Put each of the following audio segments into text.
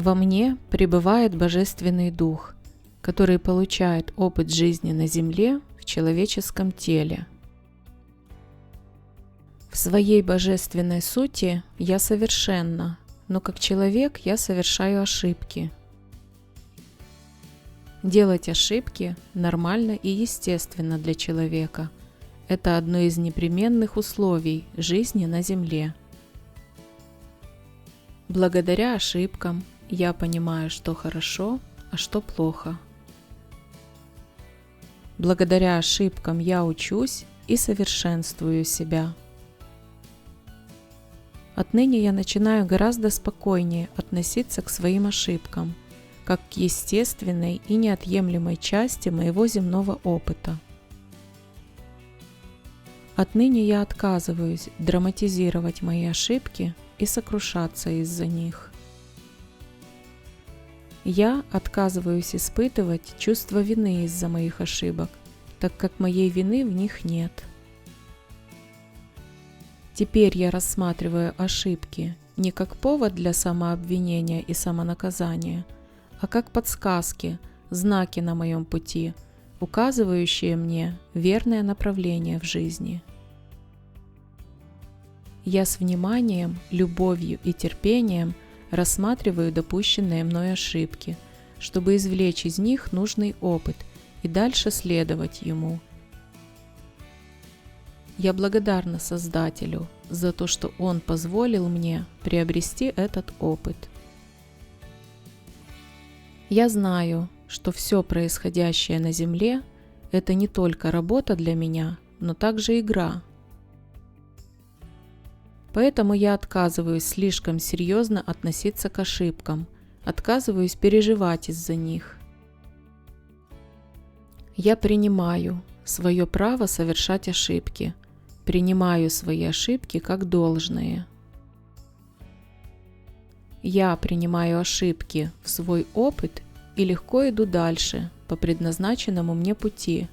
Во мне пребывает Божественный Дух, который получает опыт жизни на земле в человеческом теле. В своей божественной сути я совершенна, но как человек я совершаю ошибки. Делать ошибки нормально и естественно для человека. Это одно из непременных условий жизни на земле. Благодаря ошибкам я понимаю, что хорошо, а что плохо. Благодаря ошибкам я учусь и совершенствую себя. Отныне я начинаю гораздо спокойнее относиться к своим ошибкам, как к естественной и неотъемлемой части моего земного опыта. Отныне я отказываюсь драматизировать мои ошибки и сокрушаться из-за них. Я отказываюсь испытывать чувство вины из-за моих ошибок, так как моей вины в них нет. Теперь я рассматриваю ошибки не как повод для самообвинения и самонаказания, а как подсказки, знаки на моем пути, указывающие мне верное направление в жизни. Я с вниманием, любовью и терпением рассматриваю допущенные мной ошибки, чтобы извлечь из них нужный опыт и дальше следовать ему. Я благодарна Создателю за то, что Он позволил мне приобрести этот опыт. Я знаю, что все происходящее на Земле – это не только работа для меня, но также игра. Поэтому я отказываюсь слишком серьезно относиться к ошибкам, отказываюсь переживать из-за них. Я принимаю свое право совершать ошибки, принимаю свои ошибки как должное. Я принимаю ошибки в свой опыт и легко иду дальше по предназначенному мне пути.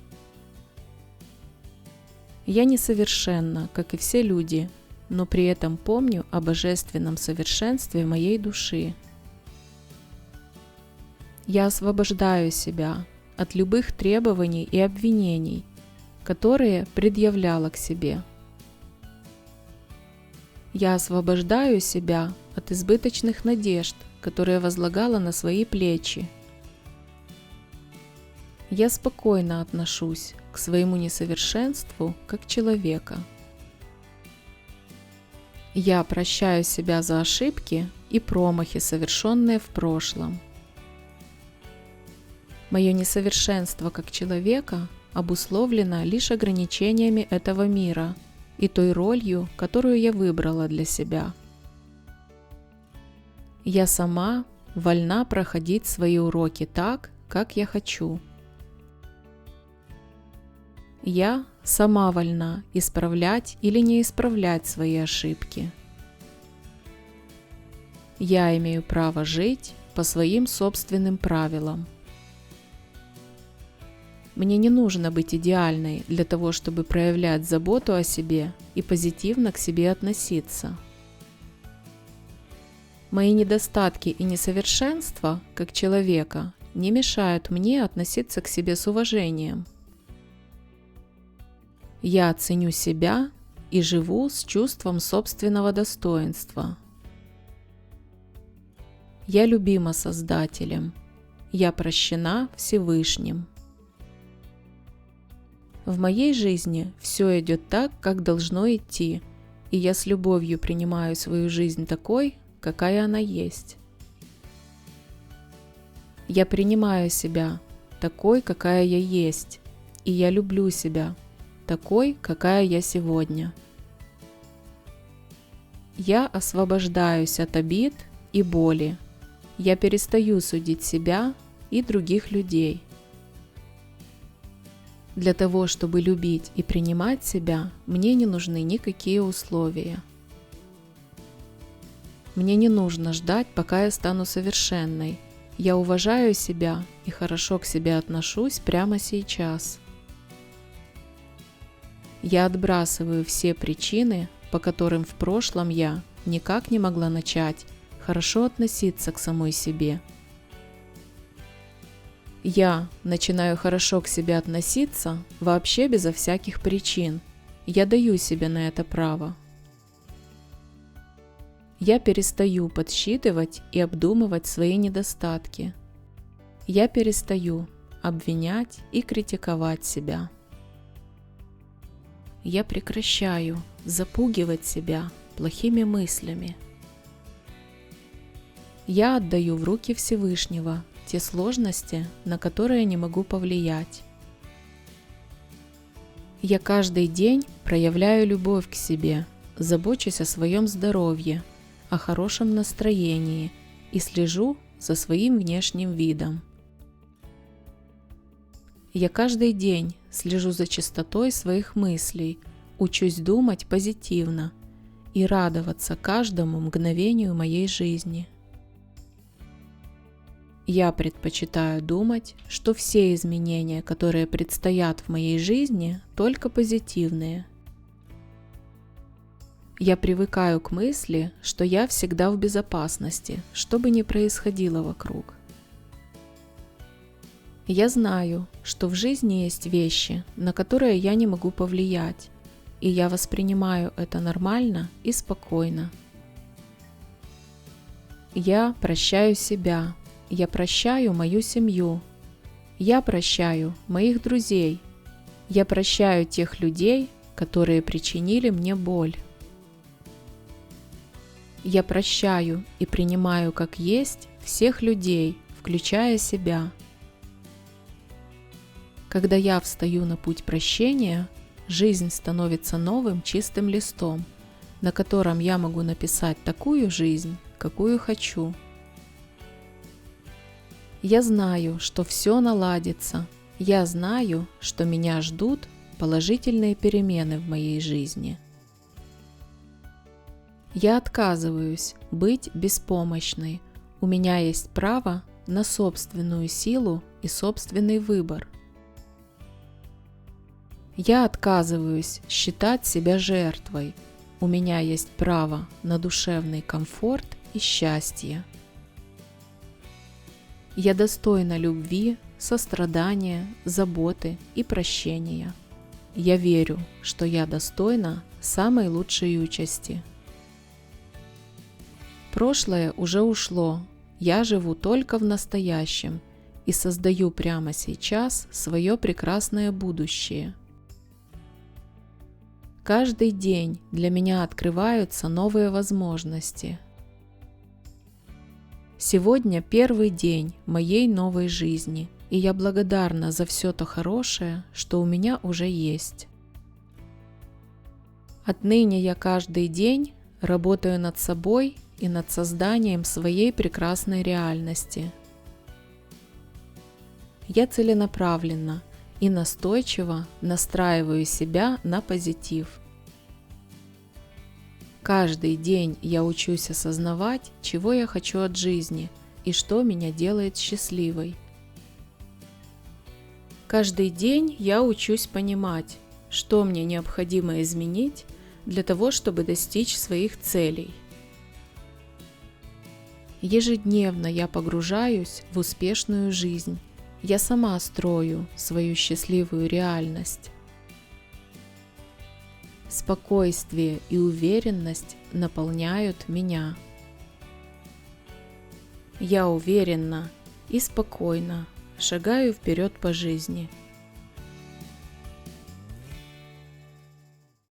Я несовершенна, как и все люди, но при этом помню о божественном совершенстве моей души. Я освобождаю себя от любых требований и обвинений, которые предъявляла к себе. Я освобождаю себя от избыточных надежд, которые возлагала на свои плечи. Я спокойно отношусь к своему несовершенству как человека. Я прощаю себя за ошибки и промахи, совершенные в прошлом. Мое несовершенство как человека обусловлено лишь ограничениями этого мира и той ролью, которую я выбрала для себя. Я сама вольна проходить свои уроки так, как я хочу. Я сама вольна исправлять или не исправлять свои ошибки. Я имею право жить по своим собственным правилам. Мне не нужно быть идеальной для того, чтобы проявлять заботу о себе и позитивно к себе относиться. Мои недостатки и несовершенства, как человека, не мешают мне относиться к себе с уважением. Я ценю себя и живу с чувством собственного достоинства. Я любима Создателем. Я прощена Всевышним. В моей жизни все идет так, как должно идти, и я с любовью принимаю свою жизнь такой, какая она есть. Я принимаю себя такой, какая я есть, и я люблю себя такой, какая я сегодня. Я освобождаюсь от обид и боли. Я перестаю судить себя и других людей. Для того, чтобы любить и принимать себя, мне не нужны никакие условия. Мне не нужно ждать, пока я стану совершенной. Я уважаю себя и хорошо к себе отношусь прямо сейчас. Я отбрасываю все причины, по которым в прошлом я никак не могла начать хорошо относиться к самой себе. Я начинаю хорошо к себе относиться вообще безо всяких причин. Я даю себе на это право. Я перестаю подсчитывать и обдумывать свои недостатки. Я перестаю обвинять и критиковать себя. Я прекращаю запугивать себя плохими мыслями. Я отдаю в руки Всевышнего те сложности, на которые не могу повлиять. Я каждый день проявляю любовь к себе, забочусь о своем здоровье, о хорошем настроении и слежу за своим внешним видом. Я каждый день слежу за чистотой своих мыслей, учусь думать позитивно и радоваться каждому мгновению моей жизни. Я предпочитаю думать, что все изменения, которые предстоят в моей жизни, только позитивные. Я привыкаю к мысли, что я всегда в безопасности, что бы ни происходило вокруг. Я знаю, что в жизни есть вещи, на которые я не могу повлиять, и я воспринимаю это нормально и спокойно. Я прощаю себя. Я прощаю мою семью. Я прощаю моих друзей. Я прощаю тех людей, которые причинили мне боль. Я прощаю и принимаю как есть всех людей, включая себя. Когда я встаю на путь прощения, жизнь становится новым чистым листом, на котором я могу написать такую жизнь, какую хочу. Я знаю, что все наладится. Я знаю, что меня ждут положительные перемены в моей жизни. Я отказываюсь быть беспомощной. У меня есть право на собственную силу и собственный выбор. Я отказываюсь считать себя жертвой. У меня есть право на душевный комфорт и счастье. Я достойна любви, сострадания, заботы и прощения. Я верю, что я достойна самой лучшей участи. Прошлое уже ушло, я живу только в настоящем и создаю прямо сейчас свое прекрасное будущее. Каждый день для меня открываются новые возможности. Сегодня первый день моей новой жизни, и я благодарна за все то хорошее, что у меня уже есть. Отныне я каждый день работаю над собой и над созданием своей прекрасной реальности. Я целенаправленно и настойчиво настраиваю себя на позитив. Каждый день я учусь осознавать, чего я хочу от жизни и что меня делает счастливой. Каждый день я учусь понимать, что мне необходимо изменить для того, чтобы достичь своих целей. Ежедневно я погружаюсь в успешную жизнь. Я сама строю свою счастливую реальность. Спокойствие и уверенность наполняют меня. Я уверенно и спокойно шагаю вперед по жизни.